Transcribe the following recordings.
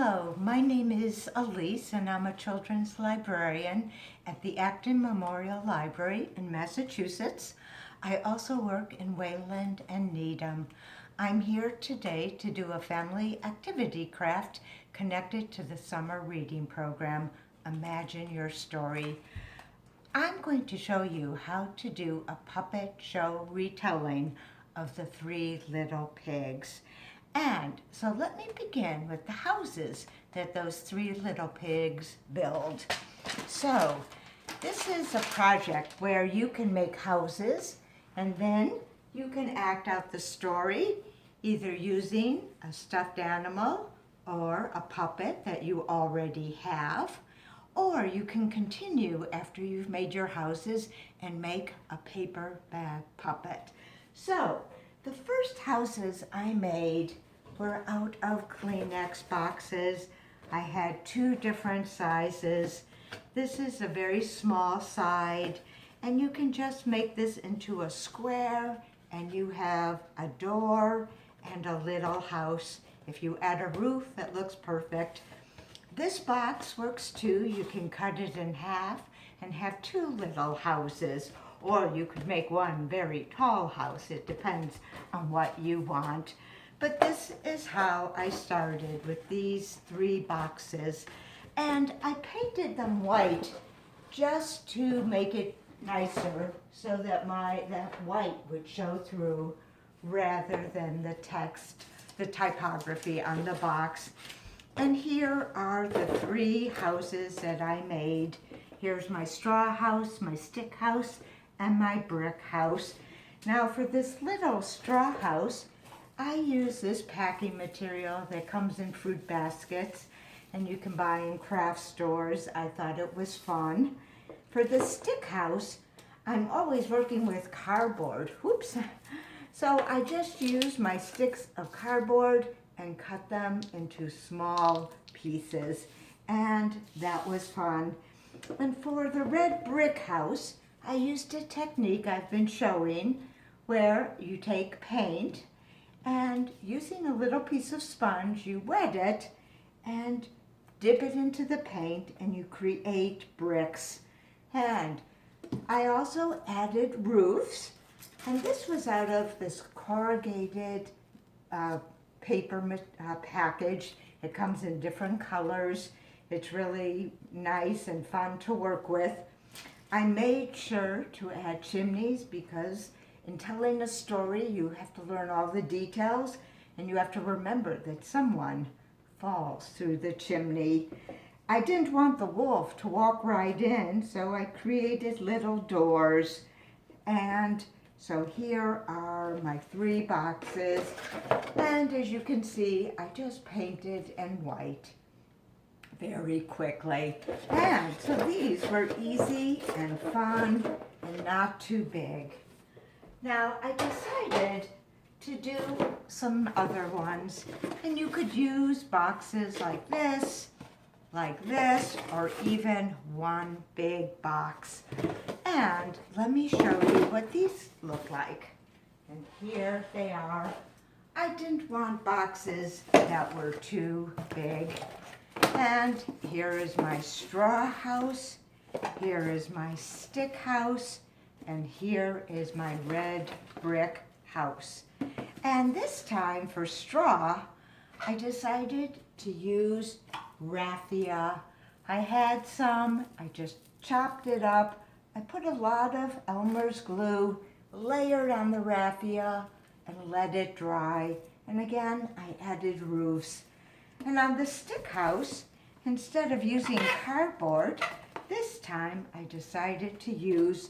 Hello, my name is Elise and I'm a children's librarian at the Acton Memorial Library in Massachusetts. I also work in Wayland and Needham. I'm here today to do a family activity craft connected to the summer reading program, Imagine Your Story. I'm going to show you how to do a puppet show retelling of the Three Little Pigs. And so let me begin with the houses that those three little pigs build. So this is a project where you can make houses and then you can act out the story either using a stuffed animal or a puppet that you already have, or you can continue after you've made your houses and make a paper bag puppet. So the first houses I made were out of Kleenex boxes. I had two different sizes. This is a very small side, and you can just make this into a square, and you have a door and a little house. If you add a roof, it looks perfect. This box works too. You can cut it in half and have two little houses, or you could make one very tall house. It depends on what you want. But this is how I started with these three boxes. And I painted them white just to make it nicer so that that white would show through rather than the text, the typography on the box. And here are the three houses that I made. Here's my straw house, my stick house, and my brick house. Now for this little straw house, I use this packing material that comes in fruit baskets and you can buy in craft stores. I thought it was fun. For the stick house, I'm always working with cardboard. Whoops. So I just use my sticks of cardboard and cut them into small pieces, and that was fun. And for the red brick house, I used a technique I've been showing where you take paint and using a little piece of sponge, you wet it and dip it into the paint and you create bricks. And I also added roofs, and this was out of this corrugated paper package. It comes in different colors. It's really nice and fun to work with. I made sure to add chimneys because in telling a story, you have to learn all the details and you have to remember that someone falls through the chimney. I didn't want the wolf to walk right in, so I created little doors. And so here are my three boxes. And as you can see, I just painted in white very quickly. And so these were easy and fun and not too big. Now I decided to do some other ones, and you could use boxes like this, or even one big box. And let me show you what these look like. And here they are. I didn't want boxes that were too big. And here is my straw house, here is my stick house, and here is my red brick house. And this time for straw, I decided to use raffia. I had some, I just chopped it up. I put a lot of Elmer's glue, layered on the raffia, and let it dry. And again, I added roofs. And on the stick house, instead of using cardboard, this time I decided to use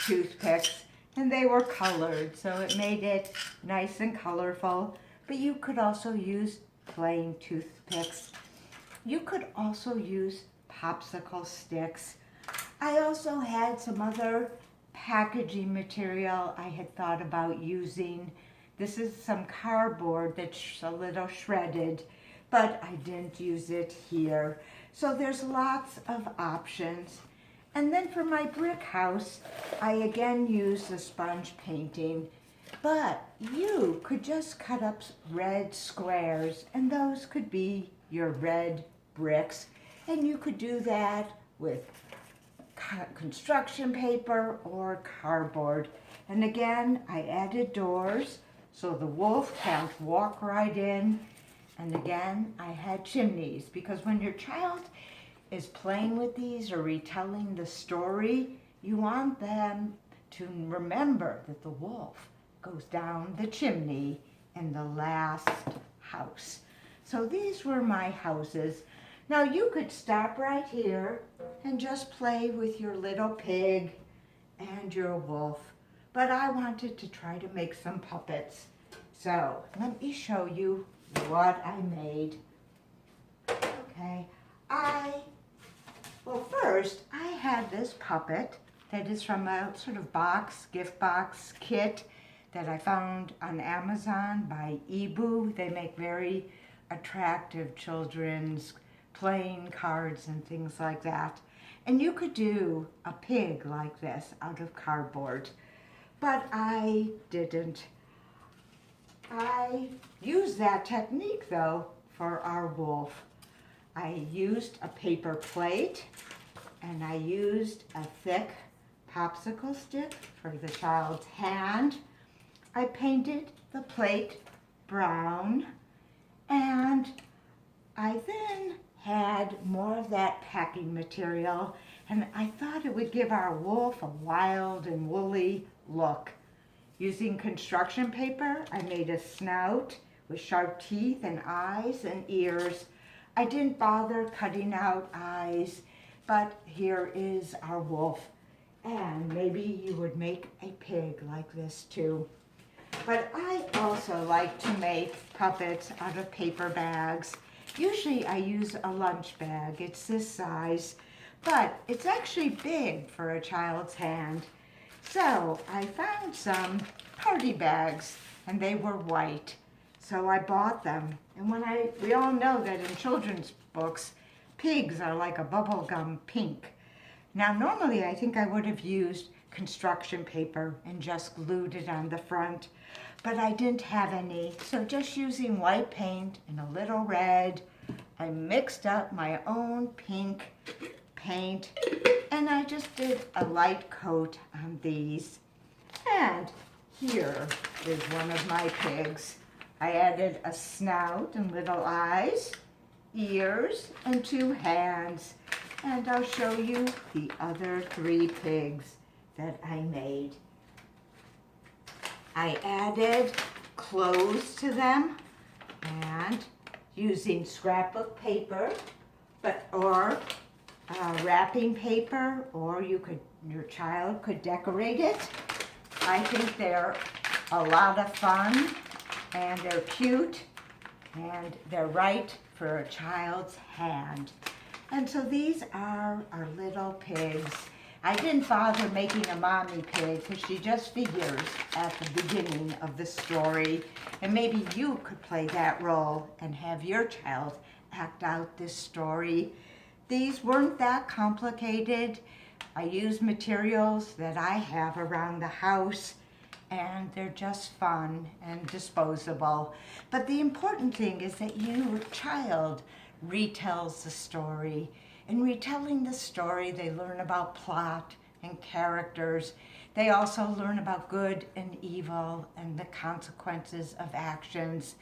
toothpicks, and they were colored, so it made it nice and colorful. But you could also use plain toothpicks. You could also use popsicle sticks. I also had some other packaging material I had thought about using. This is some cardboard that's a little shredded, but I didn't use it here. So there's lots of options. And then for my brick house, I again used the sponge painting, but you could just cut up red squares, and those could be your red bricks. And you could do that with construction paper or cardboard. And again, I added doors so the wolf can't walk right in. And again, I had chimneys because when your child is playing with these or retelling the story, you want them to remember that the wolf goes down the chimney in the last house. So these were my houses. Now you could stop right here and just play with your little pig and your wolf. But I wanted to try to make some puppets. So let me show you what I made. Okay, well first I had this puppet that is from a sort of gift box kit that I found on Amazon by Ebu. They make very attractive children's playing cards and things like that. And you could do a pig like this out of cardboard, but I didn't. I used that technique though for our wolf. I used a paper plate and I used a thick popsicle stick for the child's hand. I painted the plate brown and I then had more of that packing material and I thought it would give our wolf a wild and woolly look. Using construction paper, I made a snout with sharp teeth and eyes and ears. I didn't bother cutting out eyes, but here is our wolf. And maybe you would make a pig like this too. But I also like to make puppets out of paper bags. Usually I use a lunch bag. It's this size, but it's actually big for a child's hand. So I found some party bags and they were white. So I bought them. And we all know that in children's books, pigs are like a bubblegum pink. Now normally I think I would have used construction paper and just glued it on the front, but I didn't have any. So just using white paint and a little red, I mixed up my own pink paint and I just did a light coat on these. And here is one of my pigs. I added a snout and little eyes, ears, and 2 hands. And I'll show you the other 3 pigs that I made. I added clothes to them and using scrapbook paper, or wrapping paper, or your child could decorate it. I think they're a lot of fun and they're cute and they're right for a child's hand. And so these are our little pigs. I didn't bother making a mommy pig because she just figures at the beginning of the story. And maybe you could play that role and have your child act out this story. These weren't that complicated. I used materials that I have around the house and they're just fun and disposable. But the important thing is that your child retells the story. In retelling the story, they learn about plot and characters. They also learn about good and evil and the consequences of actions.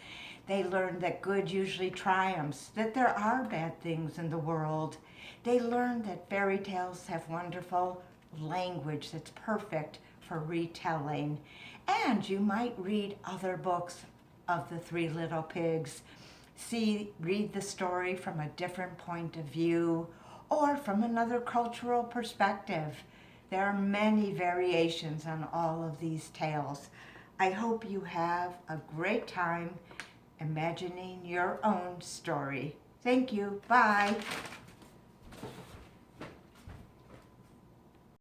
They learn that good usually triumphs, that there are bad things in the world. They learn that fairy tales have wonderful language that's perfect for retelling. And you might read other books of the 3 little pigs. Read the story from a different point of view or from another cultural perspective. There are many variations on all of these tales. I hope you have a great time imagining your own story. Thank you. Bye.